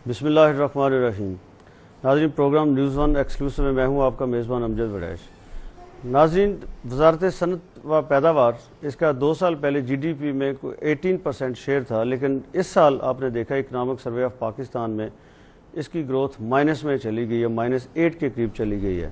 بسم اللہ الرحمن الرحیم۔ ناظرین، پروگرام نیوز ون ایکسکلوسیو میں میں ہوں آپ کا میزبان امجد وڈیش۔ ناظرین، وزارت صنعت و پیداوار اس کا 2 سال پہلے جی ڈی پی میں 18% شیئر تھا، لیکن اس سال آپ نے دیکھا اکنامک سروے آف پاکستان میں اس کی گروتھ مائنس میں چلی گئی ہے، -8 کے قریب چلی گئی ہے۔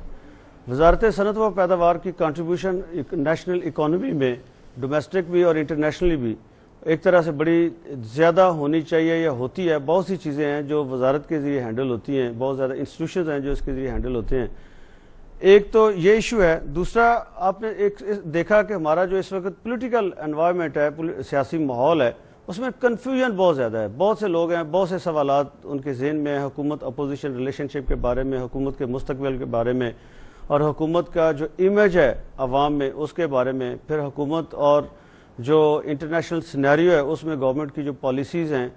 وزارت صنعت و پیداوار کی کنٹریبیوشن نیشنل اکانومی میں ڈومیسٹک بھی اور انٹرنیشنلی بھی ایک طرح سے بڑی زیادہ ہونی چاہیے یا ہوتی ہے۔ بہت سی چیزیں ہیں جو وزارت کے ذریعے ہینڈل ہوتی ہیں، بہت زیادہ انسٹیٹیوشنز ہیں جو اس کے ذریعے ہینڈل ہوتے ہیں۔ ایک تو یہ ایشو ہے، دوسرا آپ نے ایک دیکھا کہ ہمارا جو اس وقت پولیٹیکل انوائرمنٹ ہے، سیاسی ماحول ہے، اس میں کنفیوژن بہت زیادہ ہے۔ بہت سے لوگ ہیں، بہت سے سوالات ان کے ذہن میں ہیں، حکومت اپوزیشن ریلیشن شپ کے بارے میں، حکومت کے مستقبل کے بارے میں، اور حکومت کا جو امیج ہے عوام میں اس کے بارے میں، پھر حکومت اور جو انٹرنیشنل سینیریو ہے اس میں گورنمنٹ کی جو پالیسیز ہیں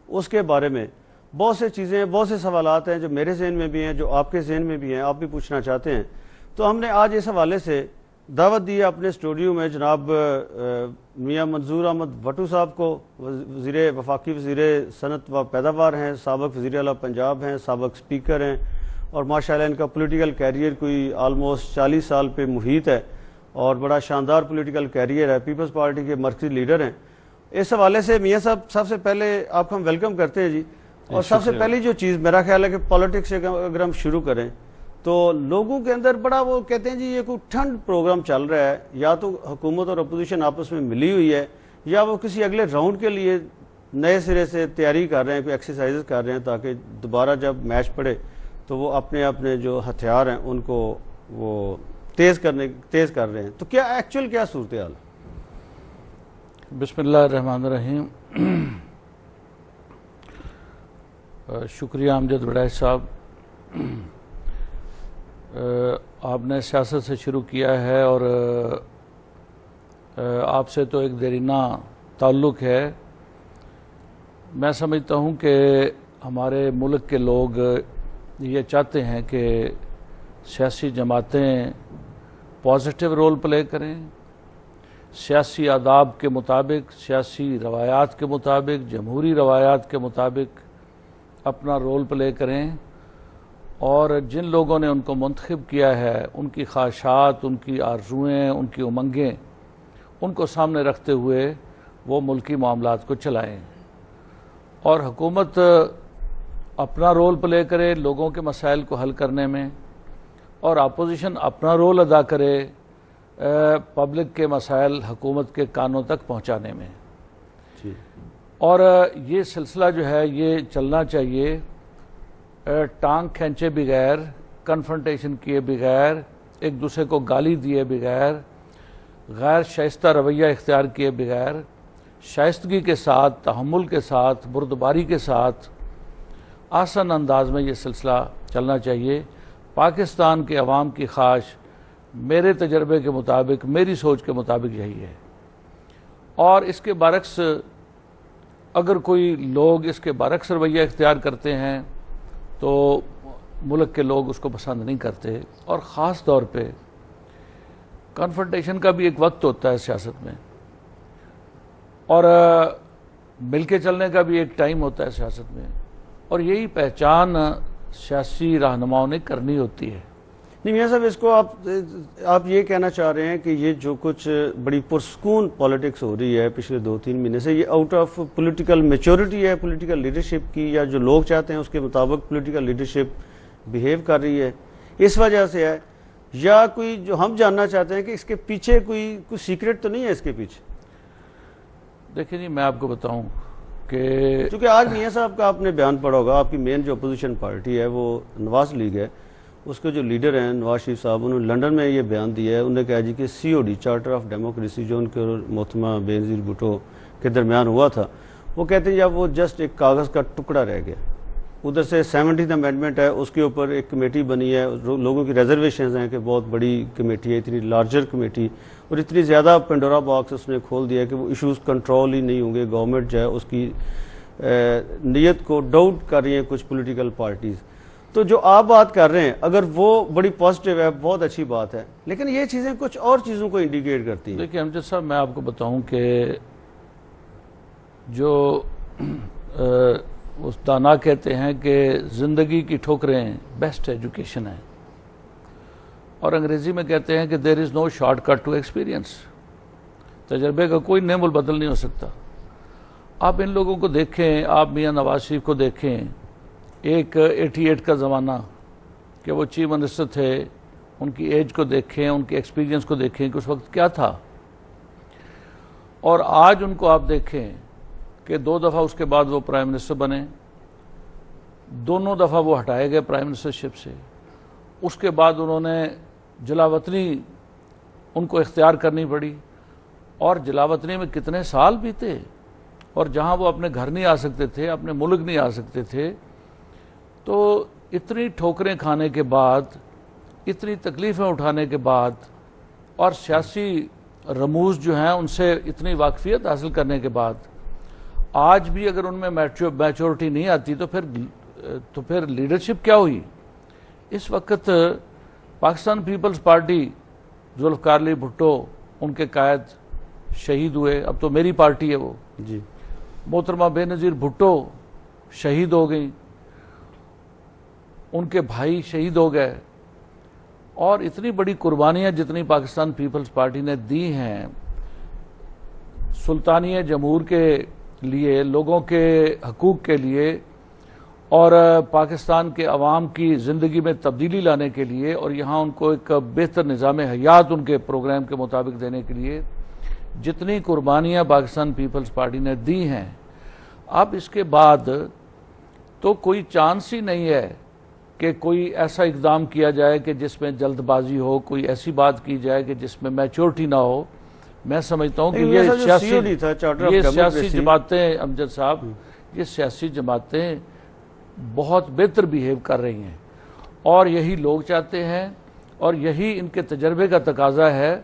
اس کے بارے میں بہت سے چیزیں ہیں، بہت سے سوالات ہیں جو میرے ذہن میں بھی ہیں، جو آپ کے ذہن میں بھی ہیں، آپ بھی پوچھنا چاہتے ہیں۔ تو ہم نے آج اس حوالے سے دعوت دی ہے اپنے اسٹوڈیو میں جناب میاں منظور احمد بھٹو صاحب کو، وفاقی وزیر صنعت و پیداوار ہیں، سابق وزیر اعلیٰ پنجاب ہیں، سابق اسپیکر ہیں، اور ماشاءاللہ ان کا پولیٹیکل کیریئر کوئی آلموسٹ 40 سال پہ محیط ہے اور بڑا شاندار پولیٹیکل کیریئر ہے، پیپلز پارٹی کے مرکزی لیڈر ہیں۔ اس حوالے سے میاں صاحب سب سے پہلے آپ کو ہم ویلکم کرتے ہیں جی۔ اور سب سے پہلی جو چیز میرا خیال ہے کہ پالیٹکس سے اگر ہم شروع کریں تو لوگوں کے اندر بڑا وہ کہتے ہیں جی یہ کوئی ٹھنڈ پروگرام چل رہا ہے، یا تو حکومت اور اپوزیشن آپس میں ملی ہوئی ہے، یا وہ کسی اگلے راؤنڈ کے لیے نئے سرے سے تیاری کر رہے ہیں، کوئی ایکسرسائزز کر رہے ہیں تاکہ دوبارہ جب میچ پڑے تو وہ اپنے جو ہتھیار ہیں ان کو وہ تیز کر رہے ہیں۔ تو کیا ایکچوئل کیا صورتحال؟ بسم اللہ الرحمن الرحیم۔ شکریہ امجد وڈیش صاحب، آپ نے سیاست سے شروع کیا ہے اور آپ سے تو ایک دیرینہ تعلق ہے۔ میں سمجھتا ہوں کہ ہمارے ملک کے لوگ یہ چاہتے ہیں کہ سیاسی جماعتیں پازیٹیو رول پلے کریں، سیاسی آداب کے مطابق، سیاسی روایات کے مطابق، جمہوری روایات کے مطابق اپنا رول پلے کریں، اور جن لوگوں نے ان کو منتخب کیا ہے ان کی خواہشات، ان کی آرزوئیں، ان کی امنگیں، ان کو سامنے رکھتے ہوئے وہ ملکی معاملات کو چلائیں، اور حکومت اپنا رول پلے کرے لوگوں کے مسائل کو حل کرنے میں، اور اپوزیشن اپنا رول ادا کرے پبلک کے مسائل حکومت کے کانوں تک پہنچانے میں۔ اور یہ سلسلہ جو ہے یہ چلنا چاہیے ٹانگ کھینچے بغیر، کنفرنٹیشن کیے بغیر، ایک دوسرے کو گالی دیے بغیر، غیر شائستہ رویہ اختیار کیے بغیر، شائستگی کے ساتھ، تحمل کے ساتھ، بردباری کے ساتھ، آسان انداز میں یہ سلسلہ چلنا چاہیے۔ پاکستان کے عوام کی خواہش میرے تجربے کے مطابق، میری سوچ کے مطابق یہی ہے، اور اس کے برعکس اگر کوئی لوگ اس کے برعکس رویہ اختیار کرتے ہیں تو ملک کے لوگ اس کو پسند نہیں کرتے، اور خاص طور پہ کنفرنٹیشن کا بھی ایک وقت ہوتا ہے سیاست میں، اور مل کے چلنے کا بھی ایک ٹائم ہوتا ہے سیاست میں، اور یہی پہچان سیاسی رہنماؤں نے کرنی ہوتی ہے۔ نہیں میاں صاحب، اس کو آپ یہ کہنا چاہ رہے ہیں کہ یہ جو کچھ بڑی پرسکون پالیٹکس ہو رہی ہے پچھلے 2-3 مہینے سے، یہ آؤٹ آف پولیٹیکل میچورٹی ہے پولیٹیکل لیڈرشپ کی، یا جو لوگ چاہتے ہیں اس کے مطابق پولیٹیکل لیڈرشپ بیہیو کر رہی ہے اس وجہ سے ہے، یا کوئی جو ہم جاننا چاہتے ہیں کہ اس کے پیچھے کوئی سیکرٹ تو نہیں ہے اس کے پیچھے؟ دیکھیں جی، میں آپ کو بتاؤں کہ کیونکہ آج میاں صاحب کا آپ نے بیان پڑھا ہوگا، آپ کی مین جو اپوزیشن پارٹی ہے وہ نواز لیگ ہے، اس کے جو لیڈر ہیں نواز شریف صاحب، انہوں نے لنڈن میں یہ بیان دیا ہے، انہوں نے کہا جی کہ COD چارٹر آف ڈیموکریسی جو ان کے اور محترمہ بینظیر بھٹو کے درمیان ہوا تھا، وہ کہتے ہیں جب وہ جسٹ ایک کاغذ کا ٹکڑا رہ گیا، ادھر سے 70th امینڈمنٹ ہے، اس کے اوپر ایک کمیٹی بنی ہے، لوگوں کی ریزرویشنز ہیں کہ بہت بڑی کمیٹی ہے، اتنی لارجر کمیٹی، اور اتنی زیادہ پینڈورا باکس اس نے کھول دیا کہ وہ ایشوز کنٹرول ہی نہیں ہوں گے، گورنمنٹ جو ہے اس کی نیت کو ڈاؤٹ کر رہی ہیں کچھ پولیٹیکل پارٹیز۔ تو جو آپ بات کر رہے ہیں اگر وہ بڑی پازیٹیو ہے، بہت اچھی بات ہے، لیکن یہ چیزیں کچھ اور چیزوں کو انڈیکیٹ کرتی ہیں۔ دیکھیں امجد صاحب، میں آپ کو بتاؤں کہ جو اس دانا کہتے ہیں کہ زندگی کی ٹھوکریں بیسٹ ایجوکیشن ہیں، اور انگریزی میں کہتے ہیں کہ دیر از نو شارٹ کٹ ٹو ایکسپیرینس، تجربے کا کوئی نعم البدل نہیں ہو سکتا۔ آپ ان لوگوں کو دیکھیں، آپ میاں نواز شریف کو دیکھیں، ایک 88 کا زمانہ کہ وہ چیف منسٹر تھے، ان کی ایج کو دیکھیں، ان کے ایکسپیرینس کو دیکھیں کہ اس وقت کیا تھا، اور آج ان کو آپ دیکھیں کہ 2 دفعہ اس کے بعد وہ پرائم منسٹر بنے، دونوں دفعہ وہ ہٹائے گئے پرائم منسٹرشپ سے، اس کے بعد انہوں نے جلاوطنی ان کو اختیار کرنی پڑی، اور جلاوطنی میں کتنے سال بیتے، اور جہاں وہ اپنے گھر نہیں آ سکتے تھے، اپنے ملک نہیں آ سکتے تھے، تو اتنی ٹھوکریں کھانے کے بعد، اتنی تکلیفیں اٹھانے کے بعد، اور سیاسی رموز جو ہیں ان سے اتنی واقفیت حاصل کرنے کے بعد، آج بھی اگر ان میں میچورٹی نہیں آتی تو پھر لیڈرشپ کیا ہوئی؟ اس وقت پاکستان پیپلز پارٹی، ذوالفقار علی بھٹو ان کے قائد شہید ہوئے، اب تو میری پارٹی ہے وہ جی، محترمہ بے نظیر بھٹو شہید ہو گئی، ان کے بھائی شہید ہو گئے، اور اتنی بڑی قربانیاں جتنی پاکستان پیپلز پارٹی نے دی ہیں سلطانیہ جمہور کے لیے، لوگوں کے حقوق کے لیے، اور پاکستان کے عوام کی زندگی میں تبدیلی لانے کے لیے، اور یہاں ان کو ایک بہتر نظام حیات ان کے پروگرام کے مطابق دینے کے لیے جتنی قربانیاں پاکستان پیپلز پارٹی نے دی ہیں، اب اس کے بعد تو کوئی چانس ہی نہیں ہے کہ کوئی ایسا اقدام کیا جائے کہ جس میں جلد بازی ہو، کوئی ایسی بات کی جائے کہ جس میں میچورٹی نہ ہو۔ میں سمجھتا ہوں کہ یہ سیاسی جماعتیں، امجد صاحب، یہ سیاسی جماعتیں بہت بہتر بیہیو کر رہی ہیں، اور یہی لوگ چاہتے ہیں، اور یہی ان کے تجربے کا تقاضا ہے،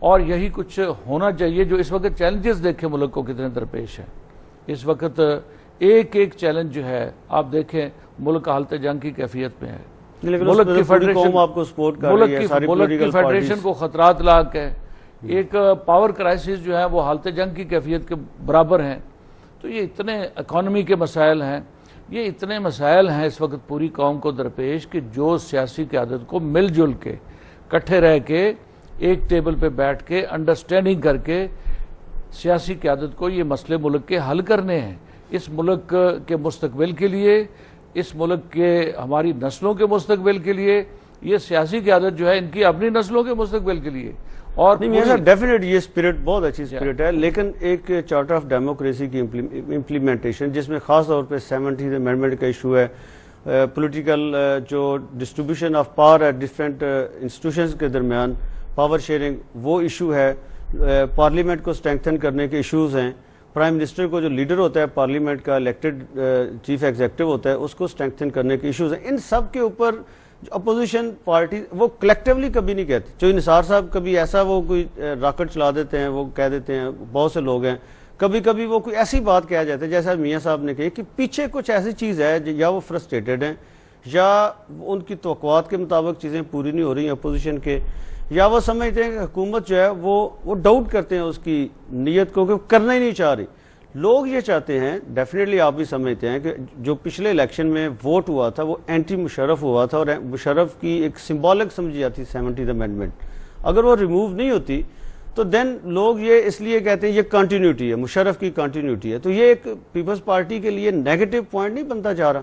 اور یہی کچھ ہونا چاہیے۔ جو اس وقت چیلنجز دیکھیں ملک کو کتنے درپیش ہیں، اس وقت ایک ایک چیلنج جو ہے آپ دیکھیں، ملک حالت جنگ کی کیفیت میں ہے، ملک کی فیڈریشن کو خطرات لاحق ہے، ایک پاور کرائسس جو ہے وہ حالت جنگ کی کیفیت کے برابر ہیں، تو یہ اتنے اکانومی کے مسائل ہیں، یہ اتنے مسائل ہیں اس وقت پوری قوم کو درپیش کہ جو سیاسی قیادت کو مل جل کے کٹھے رہ کے ایک ٹیبل پہ بیٹھ کے انڈرسٹینڈنگ کر کے سیاسی قیادت کو یہ مسئلے ملک کے حل کرنے ہیں، اس ملک کے مستقبل کے لیے، اس ملک کے ہماری نسلوں کے مستقبل کے لیے، یہ سیاسی قیادت جو ہے ان کی اپنی نسلوں کے مستقبل کے لیے۔ اور ڈیفینیٹ یہ اسپرٹ بہت اچھی اسپرٹ ہے، لیکن ایک چارٹر آف ڈیموکریسی کی امپلیمنٹیشن جس میں خاص طور پہ 70th امینڈمنٹ کا ایشو ہے، پولیٹیکل جو ڈسٹریبیوشن آف پاور ہے ڈفرینٹ انسٹیٹیوشنز کے درمیان، پاور شیئرنگ وہ ایشو ہے، پارلیمنٹ کو اسٹرینگتھن کرنے کے ایشوز ہیں، پرائم منسٹر کو جو لیڈر ہوتا ہے پارلیمنٹ کا الیکٹڈ چیف ایگزیکٹو ہوتا ہے اس کو اسٹرینگتھن کرنے کے ایشوز ہیں۔ ان سب کے اوپر اپوزیشن پارٹی وہ کلیکٹیولی کبھی نہیں کہتی۔ جو نثار صاحب کبھی ایسا وہ کوئی راکٹ چلا دیتے ہیں، وہ کہہ دیتے ہیں، بہت سے لوگ ہیں، کبھی کبھی وہ کوئی ایسی بات کہہ جاتے ہیں جیسا میاں صاحب نے کہی کہ پیچھے کچھ ایسی چیز ہے، یا وہ فرسٹریٹڈ ہیں، یا ان کی توقعات کے مطابق چیزیں پوری نہیں ہو رہی ہیں اپوزیشن کے، یا وہ سمجھتے ہیں کہ حکومت جو ہے وہ ڈاؤٹ کرتے ہیں اس کی نیت کو کہ کرنا ہی نہیں چاہ رہی۔ لوگ یہ چاہتے ہیں، ڈیفینیٹلی آپ بھی سمجھتے ہیں کہ جو پچھلے الیکشن میں ووٹ ہوا تھا وہ اینٹی مشرف ہوا تھا، اور مشرف کی ایک سمبولک سمجھی جاتی 70th امینڈمنٹ، اگر وہ ریموو نہیں ہوتی تو دین لوگ یہ اس لیے کہتے ہیں یہ کنٹینیوٹی ہے، مشرف کی کنٹینیوٹی ہے، تو یہ ایک پیپلز پارٹی کے لیے نیگیٹو پوائنٹ نہیں بنتا جا رہا۔